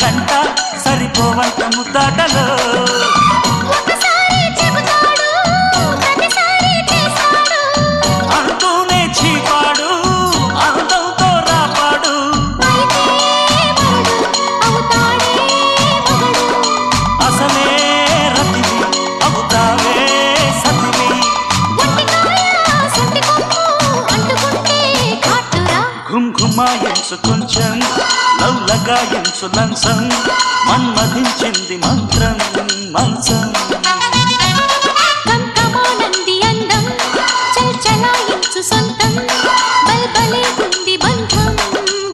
గంట సరిపోవంత ముద్దాటలో అంటూనే చీపాడు అందంతో రాపాడు అసలే రతివి అవుతావే సతివి ఘుమ్ ఘుమాయించు కొంచెం లవ్లగాయించు లంచం మన్మధించింది మంత్రం మంచం కంకమానంది అందం చల్ చలాయించు సొంత